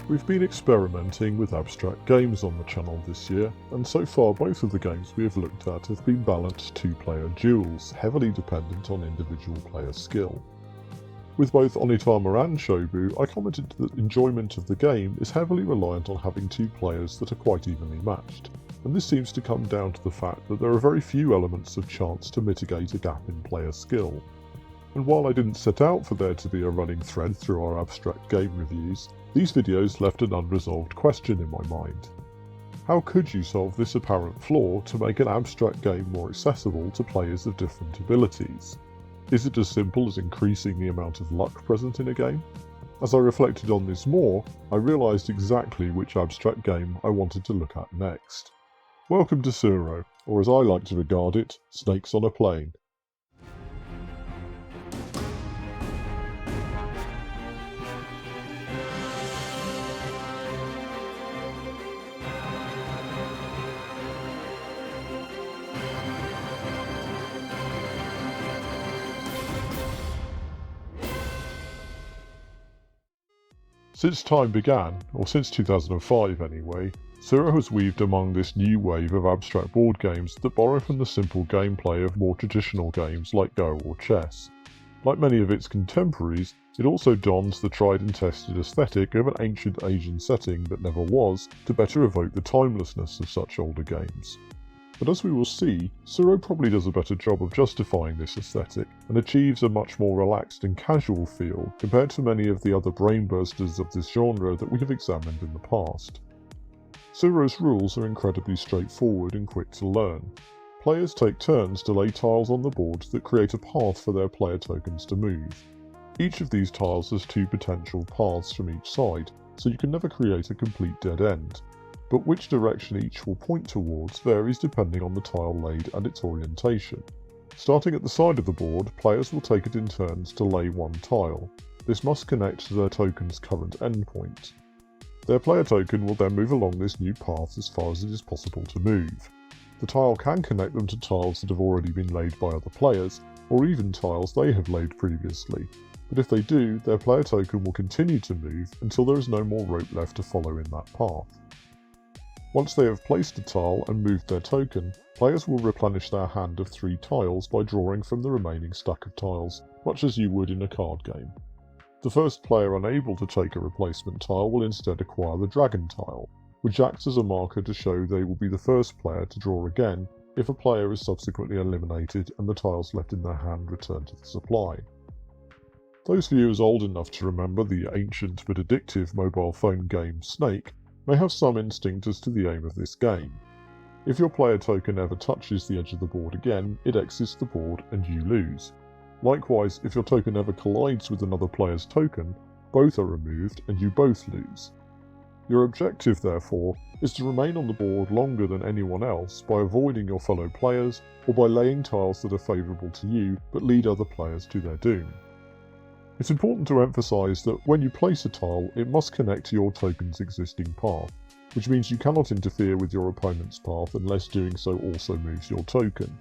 We've been experimenting with abstract games on the channel this year, and so far both of the games we have looked at have been balanced two-player duels, heavily dependent on individual player skill. With both Onitama and Shobu, I commented that enjoyment of the game is heavily reliant on having two players that are quite evenly matched, and this seems to come down to the fact that there are very few elements of chance to mitigate a gap in player skill. And while I didn't set out for there to be a running thread through our abstract game reviews, these videos left an unresolved question in my mind. How could you solve this apparent flaw to make an abstract game more accessible to players of different abilities? Is it as simple as increasing the amount of luck present in a game? As I reflected on this more, I realised exactly which abstract game I wanted to look at next. Welcome to Tsuro, or as I like to regard it, Snakes on a Plane. Since time began, or since 2005 anyway, Tsuro has weaved among this new wave of abstract board games that borrow from the simple gameplay of more traditional games like Go or chess. Like many of its contemporaries, it also dons the tried and tested aesthetic of an ancient Asian setting that never was, to better evoke the timelessness of such older games. But as we will see, Tsuro probably does a better job of justifying this aesthetic, and achieves a much more relaxed and casual feel compared to many of the other brainbursters of this genre that we have examined in the past. Tsuro's rules are incredibly straightforward and quick to learn. Players take turns to lay tiles on the board that create a path for their player tokens to move. Each of these tiles has two potential paths from each side, so you can never create a complete dead end. But which direction each will point towards varies depending on the tile laid and its orientation. Starting at the side of the board, players will take it in turns to lay one tile. This must connect to their token's current endpoint. Their player token will then move along this new path as far as it is possible to move. The tile can connect them to tiles that have already been laid by other players, or even tiles they have laid previously. But if they do, their player token will continue to move until there is no more rope left to follow in that path. Once they have placed a tile and moved their token, players will replenish their hand of 3 tiles by drawing from the remaining stack of tiles, much as you would in a card game. The first player unable to take a replacement tile will instead acquire the dragon tile, which acts as a marker to show they will be the first player to draw again if a player is subsequently eliminated and the tiles left in their hand return to the supply. Those viewers old enough to remember the ancient but addictive mobile phone game Snake may have some instinct as to the aim of this game. If your player token ever touches the edge of the board again, it exits the board and you lose. Likewise, if your token ever collides with another player's token, both are removed and you both lose. Your objective, therefore, is to remain on the board longer than anyone else by avoiding your fellow players, or by laying tiles that are favourable to you but lead other players to their doom. It's important to emphasise that when you place a tile, it must connect to your token's existing path, which means you cannot interfere with your opponent's path unless doing so also moves your token.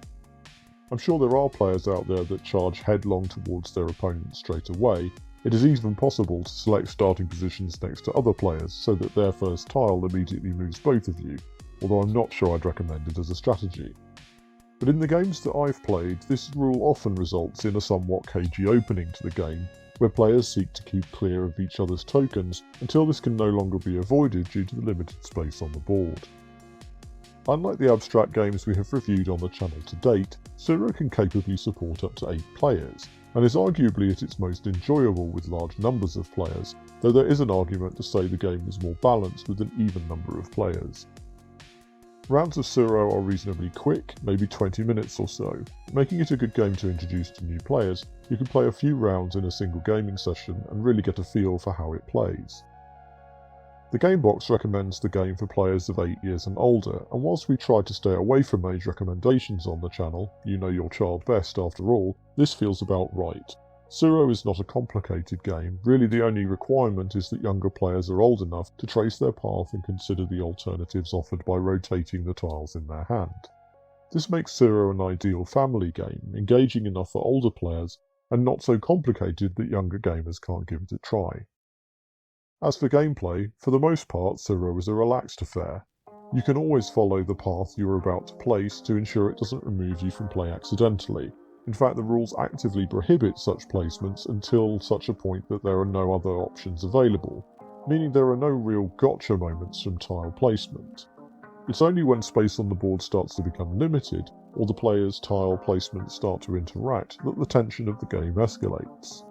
I'm sure there are players out there that charge headlong towards their opponent straight away. It is even possible to select starting positions next to other players so that their first tile immediately moves both of you, although I'm not sure I'd recommend it as a strategy. But in the games that I've played, this rule often results in a somewhat cagey opening to the game, where players seek to keep clear of each other's tokens until this can no longer be avoided due to the limited space on the board. Unlike the abstract games we have reviewed on the channel to date, Tsuro can capably support up to 8 players, and is arguably at its most enjoyable with large numbers of players, though there is an argument to say the game is more balanced with an even number of players. Rounds of Tsuro are reasonably quick, maybe 20 minutes or so. Making it a good game to introduce to new players, you can play a few rounds in a single gaming session and really get a feel for how it plays. The Gamebox recommends the game for players of 8 years and older, and whilst we try to stay away from age recommendations on the channel, you know your child best after all, this feels about right. Tsuro is not a complicated game, really the only requirement is that younger players are old enough to trace their path and consider the alternatives offered by rotating the tiles in their hand. This makes Tsuro an ideal family game, engaging enough for older players, and not so complicated that younger gamers can't give it a try. As for gameplay, for the most part Tsuro is a relaxed affair. You can always follow the path you are about to place to ensure it doesn't remove you from play accidentally. In fact, the rules actively prohibit such placements until such a point that there are no other options available, meaning there are no real gotcha moments from tile placement. It's only when space on the board starts to become limited, or the player's tile placements start to interact, that the tension of the game escalates.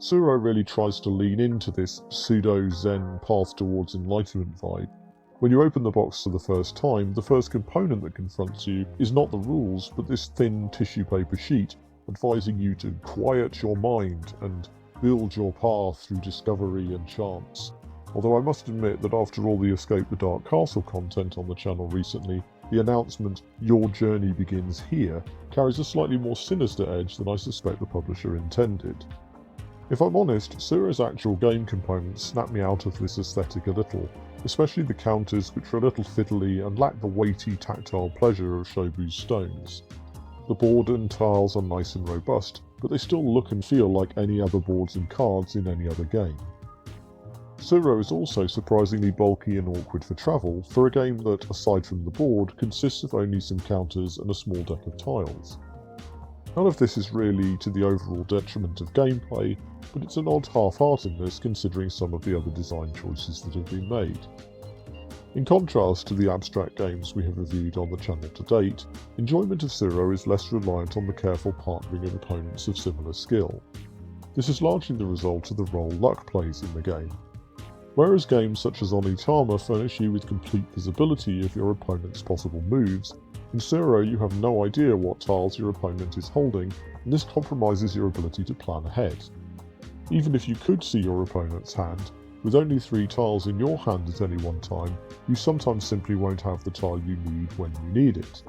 Tsuro really tries to lean into this pseudo-zen path towards enlightenment vibe. When you open the box for the first time, the first component that confronts you is not the rules, but this thin tissue paper sheet advising you to quiet your mind and build your path through discovery and chance. Although I must admit that after all the Escape the Dark Castle content on the channel recently, the announcement, "Your journey begins here," carries a slightly more sinister edge than I suspect the publisher intended. If I'm honest, Tsuro's actual game components snap me out of this aesthetic a little, especially the counters, which are a little fiddly and lack the weighty tactile pleasure of Shobu's stones. The board and tiles are nice and robust, but they still look and feel like any other boards and cards in any other game. Tsuro is also surprisingly bulky and awkward for travel, for a game that, aside from the board, consists of only some counters and a small deck of tiles. None of this is really to the overall detriment of gameplay, but it's an odd half-heartedness considering some of the other design choices that have been made. In contrast to the abstract games we have reviewed on the channel to date, enjoyment of Tsuro is less reliant on the careful partnering of opponents of similar skill. This is largely the result of the role luck plays in the game. Whereas games such as Onitama furnish you with complete visibility of your opponent's possible moves, in Tsuro you have no idea what tiles your opponent is holding, and this compromises your ability to plan ahead. Even if you could see your opponent's hand, with only 3 tiles in your hand at any one time, you sometimes simply won't have the tile you need when you need it.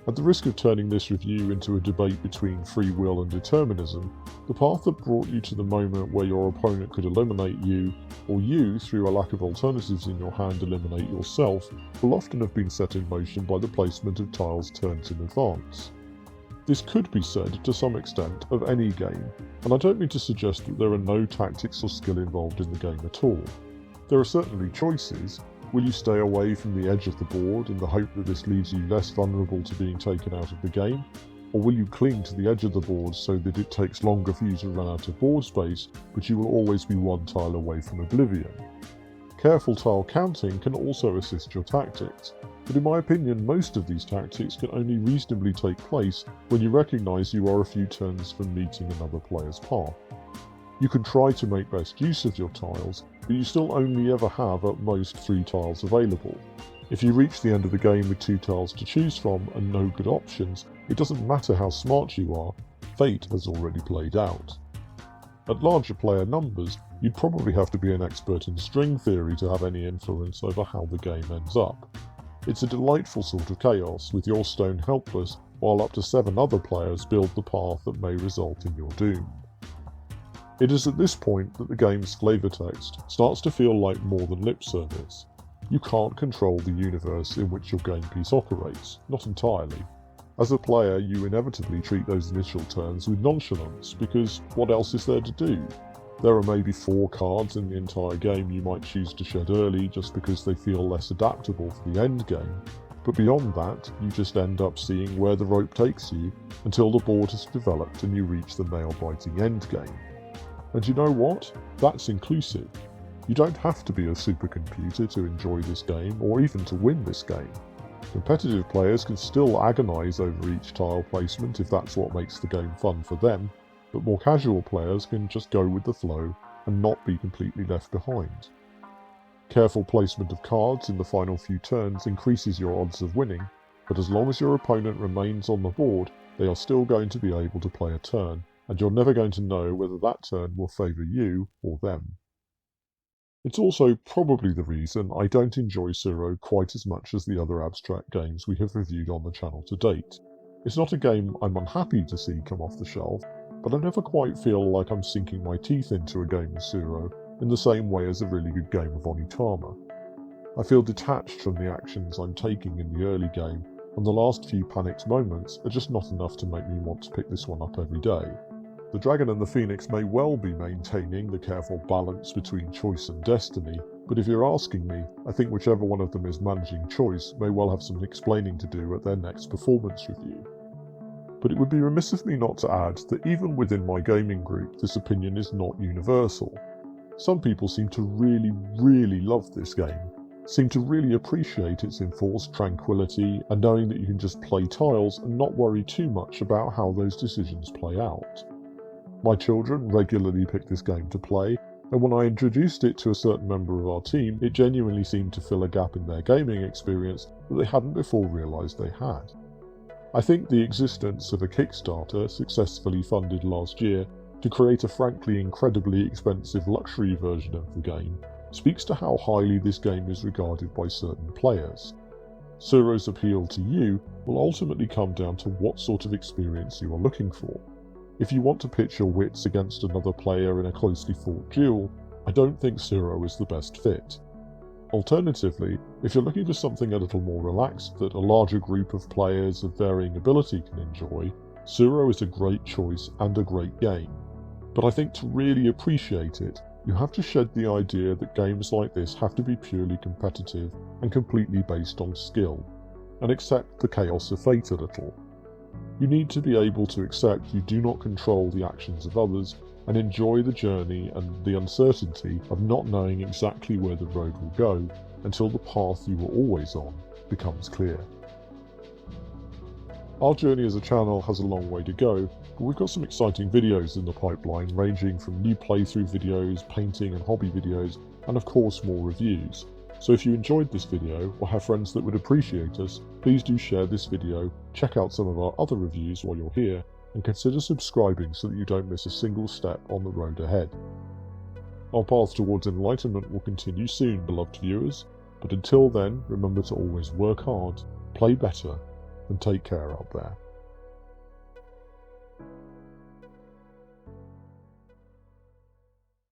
At the risk of turning this review into a debate between free will and determinism, the path that brought you to the moment where your opponent could eliminate you, or you, through a lack of alternatives in your hand, eliminate yourself, will often have been set in motion by the placement of tiles turns in advance. This could be said, to some extent, of any game, and I don't mean to suggest that there are no tactics or skill involved in the game at all. There are certainly choices. Will you stay away from the edge of the board in the hope that this leaves you less vulnerable to being taken out of the game? Or will you cling to the edge of the board so that it takes longer for you to run out of board space, but you will always be 1 tile away from oblivion? Careful tile counting can also assist your tactics, but in my opinion most of these tactics can only reasonably take place when you recognise you are a few turns from meeting another player's path. You can try to make best use of your tiles, but you still only ever have at most 3 tiles available. If you reach the end of the game with 2 tiles to choose from and no good options, it doesn't matter how smart you are, fate has already played out. At larger player numbers, you'd probably have to be an expert in string theory to have any influence over how the game ends up. It's a delightful sort of chaos, with your stone helpless, while up to 7 other players build the path that may result in your doom. It is at this point that the game's flavour text starts to feel like more than lip service. You can't control the universe in which your game piece operates, not entirely. As a player, you inevitably treat those initial turns with nonchalance, because what else is there to do? There are maybe 4 cards in the entire game you might choose to shed early just because they feel less adaptable for the end game, but beyond that, you just end up seeing where the rope takes you until the board has developed and you reach the nail-biting end game. And you know what? That's inclusive. You don't have to be a supercomputer to enjoy this game, or even to win this game. Competitive players can still agonise over each tile placement if that's what makes the game fun for them, but more casual players can just go with the flow and not be completely left behind. Careful placement of cards in the final few turns increases your odds of winning, but as long as your opponent remains on the board, they are still going to be able to play a turn, and you're never going to know whether that turn will favour you or them. It's also probably the reason I don't enjoy Tsuro quite as much as the other abstract games we have reviewed on the channel to date. It's not a game I'm unhappy to see come off the shelf, but I never quite feel like I'm sinking my teeth into a game of Tsuro in the same way as a really good game of Onitama. I feel detached from the actions I'm taking in the early game, and the last few panicked moments are just not enough to make me want to pick this one up every day. The Dragon and the Phoenix may well be maintaining the careful balance between choice and destiny, but if you're asking me, I think whichever one of them is managing choice may well have some explaining to do at their next performance review. But it would be remiss of me not to add that even within my gaming group, this opinion is not universal. Some people seem to really love this game, seem to really appreciate its enforced tranquility and knowing that you can just play tiles and not worry too much about how those decisions play out. My children regularly pick this game to play, and when I introduced it to a certain member of our team, it genuinely seemed to fill a gap in their gaming experience that they hadn't before realised they had. I think the existence of a Kickstarter, successfully funded last year, to create a frankly incredibly expensive luxury version of the game, speaks to how highly this game is regarded by certain players. Tsuro's appeal to you will ultimately come down to what sort of experience you are looking for. If you want to pitch your wits against another player in a closely fought duel, I don't think Tsuro is the best fit. Alternatively, if you're looking for something a little more relaxed that a larger group of players of varying ability can enjoy, Tsuro is a great choice and a great game. But I think to really appreciate it, you have to shed the idea that games like this have to be purely competitive and completely based on skill, and accept the chaos of fate a little. You need to be able to accept you do not control the actions of others and enjoy the journey and the uncertainty of not knowing exactly where the road will go until the path you were always on becomes clear. Our journey as a channel has a long way to go, but we've got some exciting videos in the pipeline ranging from new playthrough videos, painting and hobby videos, and of course more reviews. So if you enjoyed this video or have friends that would appreciate us, please do share this video, check out some of our other reviews while you're here, and consider subscribing so that you don't miss a single step on the road ahead. Our path towards enlightenment will continue soon, beloved viewers, but until then, remember to always work hard, play better, and take care out there.